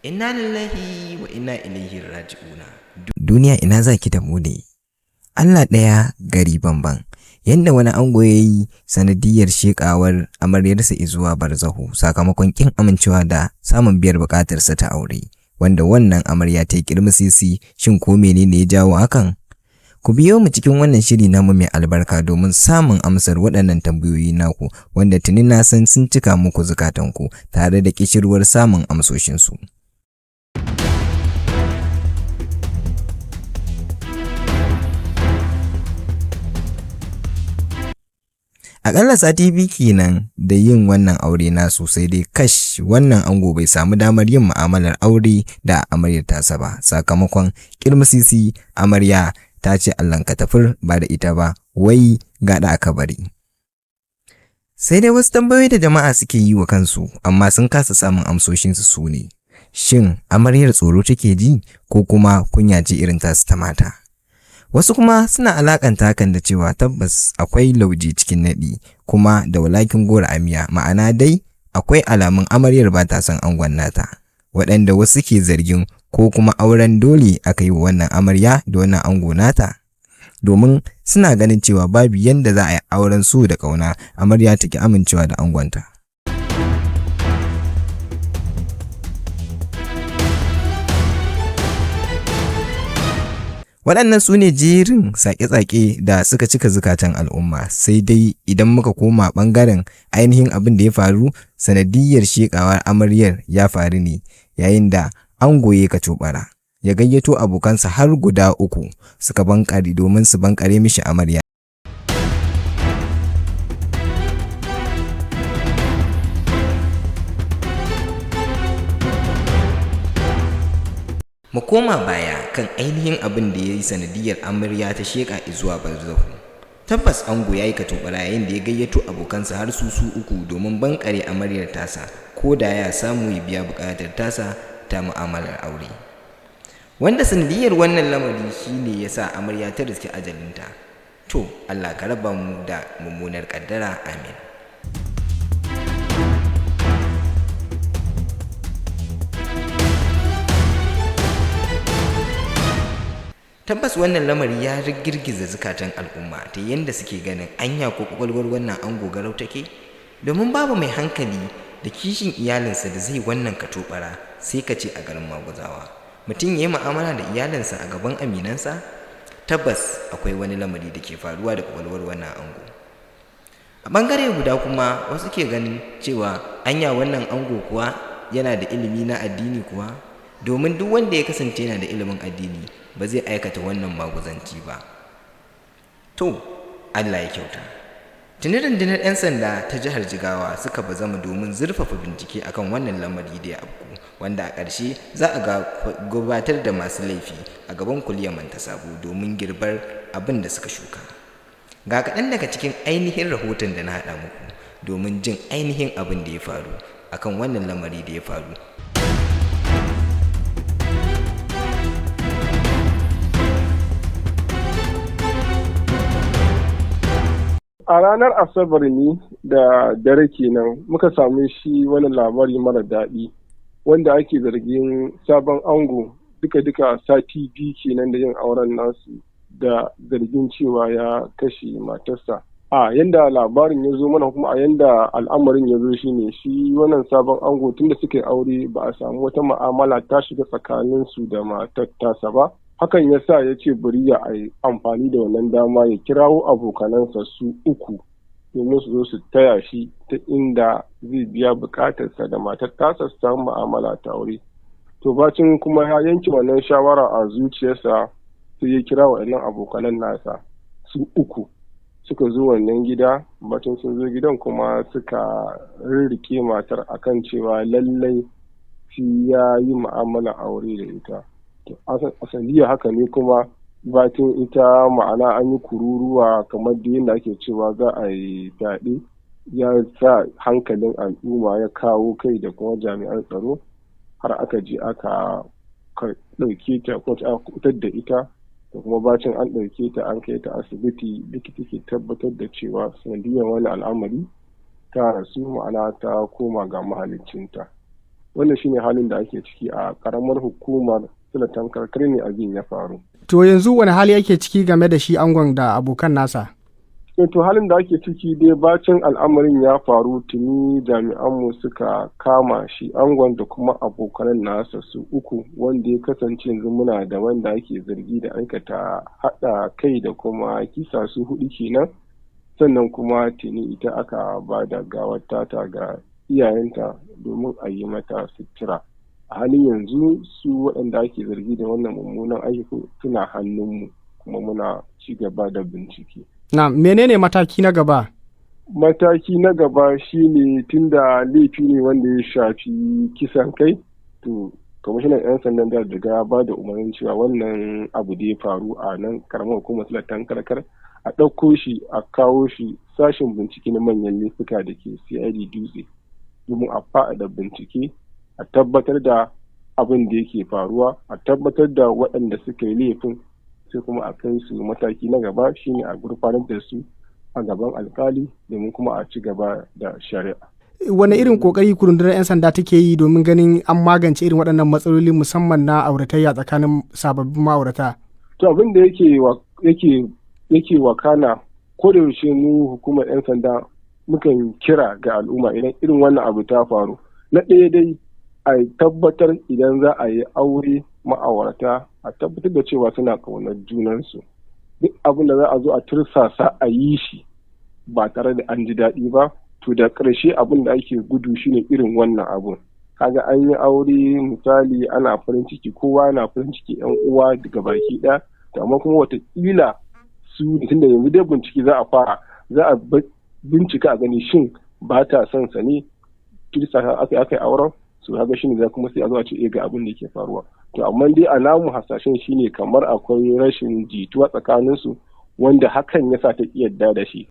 Inna lillahi wa inna ilaihi raji'una. Duniya ina zaki da mu ne? Allah ɗaya gari banban. Yanda wani ango ya yi sanadiyar shekawar amaryarsa izuwa barzahu sakamakon kin amincewa da samun biyar bukatarsa ta aure, wanda wannan amarya ta yi kirmisisi, shin ko menene ya jawo hakan? Ku biyo mu cikin wannan shiri namu mai albarka domin samun amsar waɗannan tambayoyi naku, wanda tuni na san sun cika muku zukatanku tare da kishirwar samun amsoshinsu. Akalla sati biyu kenan da yin wannan aure nasu, sai dai kash wannan ango bai samu damar yin mu'amalar aure da amaryar tasa ba, sakamakon kirmisisi amarya ta ce Allahn ka tafir ba da ita ba, wai gaɗa aka bari. Sai dai wasu tambayoyi da jama'a suke yi wa kansu amma sun kasa samun amsoshinsu su ne, shin amaryar tsoro take ji ko kuma kunya ce irin tasu ta mata? Wasu kuma suna alakanta hakan da cewa tabbas akwai lauje cikin naɗi kuma da walakin gora a miya, ma'ana dai akwai alamun amaryar ba ta son angon nata, waɗanda wasu ke zargin ko kuma auren dole aka yi wa wannan amarya da wannan ango nata, domin suna ganin cewa babu yanda za a yi auren so da ƙauna amarya take amincewa da angonta. Waɗannan su ne jerin sake-sake da suka cika zukatan al'umma, sai dai idan muka koma ɓangaren ainihin abin da ya faru, sanadiyyar shekawar amaryar ya faru ne yayin da ango ya katobara, ya gayyato abokansa har guda 3 suka bankare domin su bankare mishi amarya. Mu koma baya kan ainihin abin da ya yi sanadiyar amarya ta sheka zuwa barzahu. Tabbas ango ya yi katobara yayin da ya gayyato abokansa har su 3 domin bankare amaryar tasa, ko da ya samu ya biya bukatar tasa ta mu'amalar aure. Wanda sanadiyar wannan lamari shine ya sa amarya ta riski ajalinta. To, Allah ka raba mu da mummunar kaddara, amin. Tabbas wannan lamari ya girgiza zukatan al'umma ta yadda suke ganin anya ko kwakwalwar wannan ango garau take, domin babu mai hankali da kishin iyalinsa da zai wannan katobara sai ka ce a garin maguzawa. Mutum ya yi mu'amala da iyalinsa a gaban aminansa? Tabbas akwai wani lamari da ke faruwa da kwakwalwar wannan ango. A ɓangare guda kuma wasu ke ganin cewa anya wannan ango kuwa yana da ilimi na addini kuwa, domin duk wanda ya kasance yana da ilimin addini ba zai aikata wannan maguzanci ba. To, Allah ya kyauta. Tuni rundunar 'yan sanda ta jihar Jigawa suka bazama domin zurfafa bincike akan wannan lamari da ya afku, wanda a ƙarshe za a gabatar da masu laifi a gaban kuliyar Mantasabo domin girbar abin da suka shuka. Ga kaɗan daga cikin ainihin rahoton da na haɗa muku domin jin ainihin abin da ya faru akan wannan lamari da ya faru. A ranar Asabar ne da dare kenan muka sami shi wani labari mara daɗi, wanda ake zargin sabon ango duka sati 2 kenan da yin auren nasu, da zargin cewa ya kashe matarsa. A yanda labarin ya zo mana kuma a yanda al'amarin ya zo shine shi wannan sabon ango tunda suka yi aure ba a samu wata mu'amala ta shiga tsakaninsu da matar tasa ba. Hakan ya sa ya ce bari ya yi amfani da wannan dama ya kirawo abokanansa su 3 domin su zo su taya shi ta inda zai biya bukatarsa da matar tasa su samu mu'amala ta aure. To bacin kuma ya yanke wannan shawara a zuciyarsa, sai ya kira waɗannan abokanan nasa su 3 suka zo wannan gida. Bacin sun zo gidan kuma suka rirrike matar akan cewa lallai shi ya yi mu'amala aure da ita. A sanadiyar haka ne kuma batin ita ma'ana an yi kururuwa kamar da yadda ake cewa za a yi fyaɗe, ya sa hankalin al'umma ya kawo kai da kuma jami'an tsaro, har aka je aka ɗauke ta ko aka kubutar da ita, da kuma bacin an ɗauke ta an kai ta asibiti, likita ke tabbatar da cewa sanadiyar wani al'amari ta rasu, ma'ana ta koma ga mahaliccinta. wannan shine halin da ake ciki a karamar hukumar Sulatan Karkar ne abin ya faru. To yanzu wani hali ake ciki game da shi angon da abokan nasa? To halin da ake ciki dai bacin al'amarin ya faru tuni jami'anmu suka kama shi angon da kuma abokanan nasa su uku, wanda ya kasance yanzu muna da wanda ake zargi da aikata haɗa kai da kuma kisa su 4 kenan. Sannan kuma tuni ita aka ba da gawar tata ga iyayenta domin a yi mata sutura. A halin yanzu su waɗanda ake zargi da wannan mummunan aiki suna hannunmu kuma muna ci gaba da bincike. Na menene mataki na gaba? Mataki na gaba shine tunda laifi ne wanda ya shafi kisan kai, to kwamishinan 'yan sandan da daga ba da umarnin cewa wannan abu da ya faru a nan karamar hukumar Sulatan Karkar a ɗauko shi a kawo shi sashen bincike na manyan laifuka da ke CID Dutse domin a faɗaɗa bincike, a tabbatar da abin da yake faruwa, a tabbatar da waɗanda suka yi laifin, sai kuma a kai su mataki na gaba shine a gurfanar da su a gaban alkali domin kuma a ci gaba da shari'a. Wane irin kokari rundunar 'yan sanda take yi domin ganin an magance irin waɗannan matsaloli musamman na auratayya tsakanin sababbin ma'aurata? To abin da yake wakana ko da yaushe mu hukumar 'yan sanda mukan kira ga al'umma idan irin wannan abu ta faru. Na ɗaya dai a tabbatar idan za a yi aure ma'aurata a tabbatar da cewa suna ƙaunar junansu. Duk abin da za a zo a tursasa a yi shi ba tare da an ji daɗi ba, to da ƙarshe abin da ake gudu shine irin wannan abun. Kaga an yi aure misali ana farin ciki, kowa na farin ciki, 'yan uwa daga baki ɗaya, to amma kuma wataƙila su tunda yanzu dai bincike za a fara, za a bincika a gani shin ba ta son sa ne tursasa aka yi auren, su kaga shine za kuma sai a zo a ce ga abin da ke faruwa. To amma dai a namu hasashen shine kamar akwai rashin jituwa tsakaninsu wanda hakan ya sa ta yarda da shi.